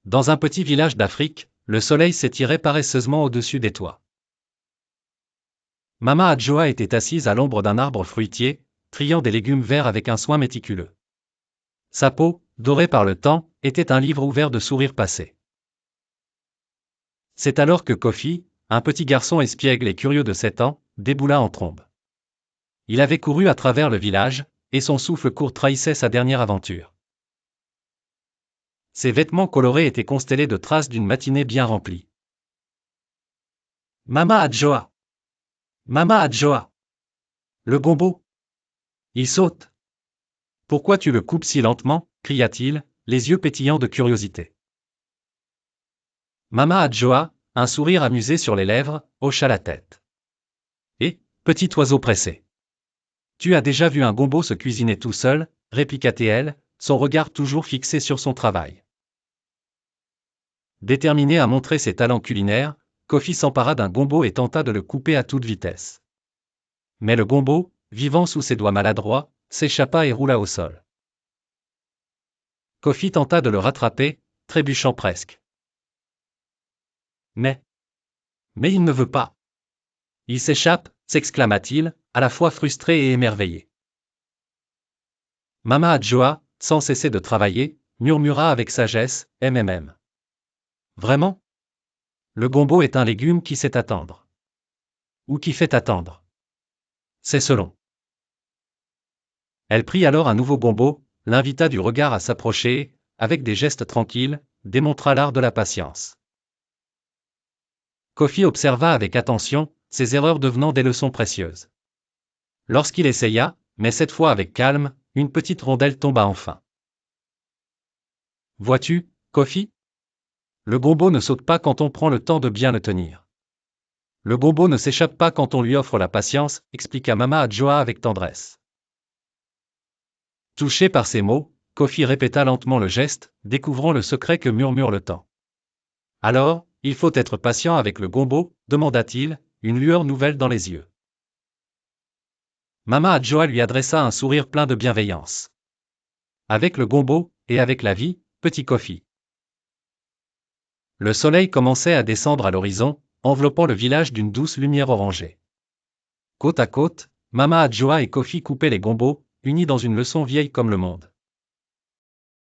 Dans un petit village d'Afrique, le soleil s'étirait paresseusement au-dessus des toits. Mama Adjoa était assise à l'ombre d'un arbre fruitier, triant des légumes verts avec un soin méticuleux. Sa peau, dorée par le temps, était un livre ouvert de sourires passés. C'est alors que Kofi, un petit garçon espiègle et curieux de 7 ans, déboula en trombe. Il avait couru à travers le village, et son souffle court trahissait sa dernière aventure. Ses vêtements colorés étaient constellés de traces d'une matinée bien remplie. Mama Adjoa! Mama Adjoa! Le gombo! Il saute! Pourquoi tu le coupes si lentement? Cria-t-il, les yeux pétillants de curiosité. Mama Adjoa, un sourire amusé sur les lèvres, hocha la tête. Et, petit oiseau pressé. Tu as déjà vu un gombo se cuisiner tout seul, répliqua-t-elle, son regard toujours fixé sur son travail. Déterminé à montrer ses talents culinaires, Kofi s'empara d'un gombo et tenta de le couper à toute vitesse. Mais le gombo, vivant sous ses doigts maladroits, s'échappa et roula au sol. Kofi tenta de le rattraper, trébuchant presque. Mais il ne veut pas. Il s'échappe, s'exclama-t-il, à la fois frustré et émerveillé. Mama Adjoa, sans cesser de travailler, murmura avec sagesse, MMM. Vraiment? Le gombo est un légume qui sait attendre. Ou qui fait attendre. C'est selon. Elle prit alors un nouveau gombo, l'invita du regard à s'approcher et, avec des gestes tranquilles, démontra l'art de la patience. Kofi observa avec attention, ses erreurs devenant des leçons précieuses. Lorsqu'il essaya, mais cette fois avec calme, une petite rondelle tomba enfin. Vois-tu, Kofi? Le gombo ne saute pas quand on prend le temps de bien le tenir. Le gombo ne s'échappe pas quand on lui offre la patience, expliqua Mama Adjoa avec tendresse. Touché par ces mots, Kofi répéta lentement le geste, découvrant le secret que murmure le temps. Alors, il faut être patient avec le gombo, demanda-t-il, une lueur nouvelle dans les yeux. Mama Adjoa lui adressa un sourire plein de bienveillance. Avec le gombo, et avec la vie, petit Kofi. Le soleil commençait à descendre à l'horizon, enveloppant le village d'une douce lumière orangée. Côte à côte, Mama Adjoa et Kofi coupaient les gombos, unis dans une leçon vieille comme le monde.